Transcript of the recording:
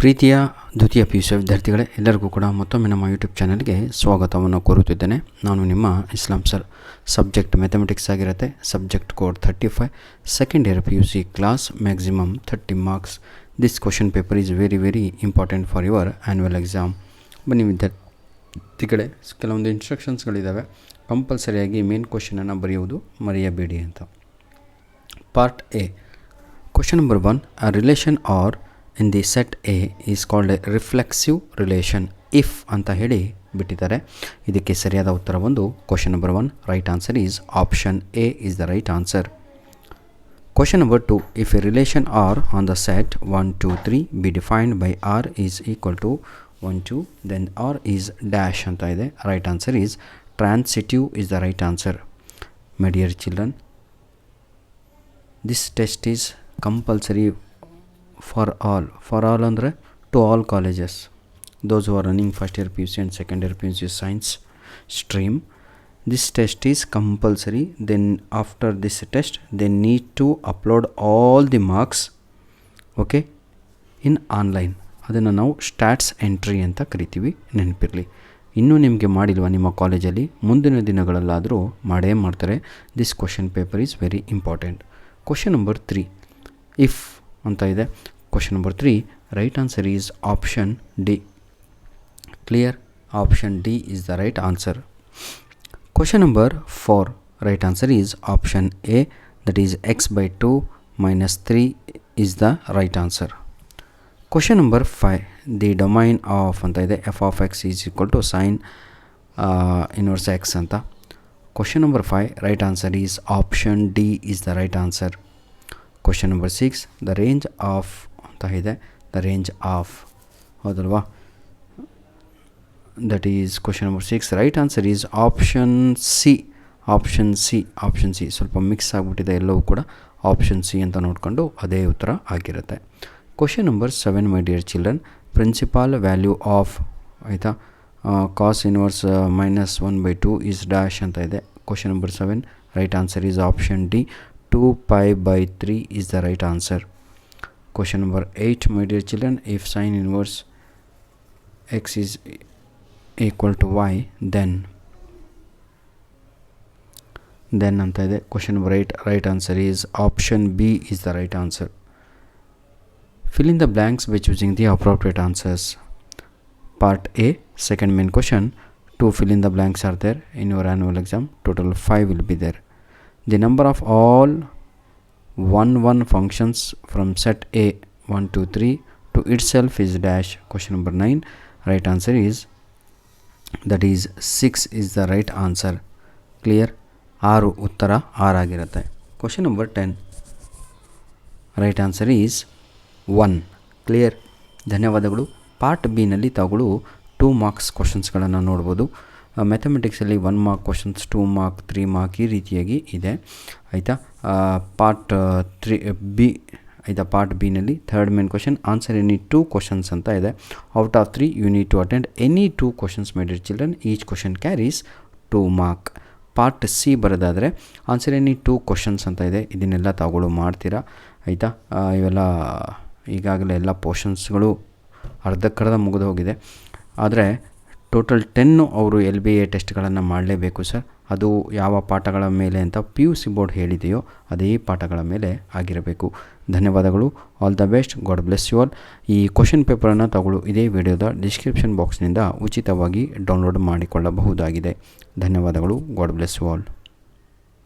ಪ್ರೀತಿಯ ದ್ವಿತೀಯ PUC ವಿದ್ಯಾರ್ಥಿಗಳೇ, ಎಲ್ಲರಿಗೂ ಕೂಡ ಮತ್ತೊಮ್ಮೆ ನಮ್ಮ ಯೂಟ್ಯೂಬ್ ಚಾನಲ್ಗೆ ಸ್ವಾಗತವನ್ನು ಕೋರುತ್ತಿದ್ದೇನೆ. ನಾನು ನಿಮ್ಮ ಇಸ್ಲಾಂ ಸರ್. ಸಬ್ಜೆಕ್ಟ್ ಮ್ಯಾಥಮೆಟಿಕ್ಸ್ ಆಗಿರುತ್ತೆ. Subject code 35, second year PUC class, maximum 30 marks. This question paper is very important for your annual exam. ಬನ್ನಿ ವಿದ್ಯಾರ್ಥಿಗಳೇ, ಕೆಲವೊಂದು ಇನ್ಸ್ಟ್ರಕ್ಷನ್ಸ್ಗಳಿದ್ದಾವೆ. ಕಂಪಲ್ಸರಿಯಾಗಿ ಮೇನ್ ಕ್ವಶನನ್ನು ಬರೆಯುವುದು ಮರೆಯಬೇಡಿ ಅಂತ. Part A, question number 1, a relation or in the set A is called a reflexive relation if ಅಂತ ಹೇಳಿ ಬಿಟ್ಟಿದ್ದಾರೆ. ಇದಕ್ಕೆ ಸರಿಯಾದ ಉತ್ತರ ಒಂದು question number 1. Right answer is option A is the right answer. Question number 2, if a relation R on the set 1, 2, 3 be defined by R is equal to 1, 2, then R is dash ಅಂತ ಇದೆ. Right answer is transitive is the right answer. My dear children, this test is compulsory for all ಅಂದರೆ to all colleges, those who are running first year PUC and second year PUC science stream. This test is compulsory. Then after this test they need to upload all the marks in online. ಅದನ್ನು ನಾವು stats entry ಅಂತ ಕರಿತೀವಿ, ನೆನಪಿರಲಿ. ಇನ್ನೂ ನಿಮಗೆ ಮಾಡಿಲ್ವ ನಿಮ್ಮ ಕಾಲೇಜಲ್ಲಿ, ಮುಂದಿನ ದಿನಗಳಲ್ಲಾದರೂ ಮಾಡೇ ಮಾಡ್ತಾರೆ. This question paper is very important. Question number 3, if ಅಂತ ಇದೆ. Question number 3, right answer is option D. Clear? Option D is the right answer. Question number 4, right answer is option A, that is x/2 - 3 is the right answer. Question number 5, the domain of ಅಂತ ಇದೆ. f of x is equal to sin inverse x ಅಂತ. Question number 5, right answer is option D is the right answer. Question number 6, the range of ಅಂತ ಇದೆ. The range of, ಹೌದಲ್ವಾ? That is question number 6. Right answer is option C. Option C ಸ್ವಲ್ಪ mix ಆಗಿಬಿಟ್ಟಿದೆ ಎಲ್ಲವೂ ಕೂಡ. Option C ಅಂತ ನೋಡಿಕೊಂಡು ಅದೇ ಉತ್ತರ ಆಗಿರುತ್ತೆ. Question number 7, my dear children, principal value of ಆಯಿತಾ ಕಾಸ್ ಇನ್ವರ್ಸ್ -1/2 ಈಸ್ ಡ್ಯಾಶ್ ಅಂತ ಇದೆ. Question number 7, right answer is option D, 2π/3 is the right answer. Question number 8, my dear children, if sin inverse x is equal to y, then ಅಂತ ಇದೆ. Question number 8, right answer is option B is the right answer. Fill in the blanks by choosing the appropriate answers. Part A, second main question. 2 fill in the blanks are there in your annual exam. Total 5 will be there. The number of all 1 functions from set A 1, 2, 3 to itself is dash. Question number 9, right answer is, that is 6 is the right answer. Clear? 6 ಉತ್ತರ 6 ಆಗಿರುತ್ತೆ. Question number 10, right answer is 1. Clear? ಧನ್ಯವಾದಗಳು. Part B ನಲ್ಲಿ ತಾವುಗಳು 2 marks ಕ್ವಶನ್ಸ್ಗಳನ್ನು ನೋಡ್ಬೋದು. ಮ್ಯಾಥಮೆಟಿಕ್ಸಲ್ಲಿ 1 mark questions, 2 mark, 3 mark ಈ ರೀತಿಯಾಗಿ ಇದೆ, ಆಯಿತಾ. ಪಾರ್ಟ್ 3 ಬಿ ಆಯಿತಾ. ಪಾರ್ಟ್ ಬಿನಲ್ಲಿ third main question, answer any 2 questions ಅಂತ ಇದೆ. Out of 3 you need to attend any 2 questions, my dear children. Each question carries 2 mark. Part C ಬರೋದಾದರೆ ಆನ್ಸರ್ ಎನಿ 2 ಕ್ವಶನ್ಸ್ ಅಂತ ಇದೆ. ಇದನ್ನೆಲ್ಲ ತಾವುಗಳು ಮಾಡ್ತೀರಾ, ಆಯಿತಾ. ಇವೆಲ್ಲ ಈಗಾಗಲೇ ಎಲ್ಲ ಪೋರ್ಷನ್ಸ್ಗಳು ಅರ್ಧಕ್ಕರ್ಧ ಮುಗಿದು ಹೋಗಿದೆ. ಆದರೆ ಟೋಟಲ್ 10 ಅವರು LBA ಟೆಸ್ಟ್ಗಳನ್ನು ಮಾಡಲೇಬೇಕು ಸರ್. ಅದು ಯಾವ ಪಾಠಗಳ ಮೇಲೆ ಅಂತ PUC ಬೋರ್ಡ್ ಹೇಳಿದೆಯೋ ಅದೇ ಪಾಠಗಳ ಮೇಲೆ ಆಗಿರಬೇಕು. ಧನ್ಯವಾದಗಳು. All the best. God bless you all. ಈ ಕ್ವಶನ್ ಪೇಪರನ್ನು ತಗೊಳ್ಳು ಇದೇ ವಿಡಿಯೋದ ಡಿಸ್ಕ್ರಿಪ್ಷನ್ ಬಾಕ್ಸ್ನಿಂದ ಉಚಿತವಾಗಿ ಡೌನ್ಲೋಡ್ ಮಾಡಿಕೊಳ್ಳಬಹುದಾಗಿದೆ. ಧನ್ಯವಾದಗಳು. God bless you all.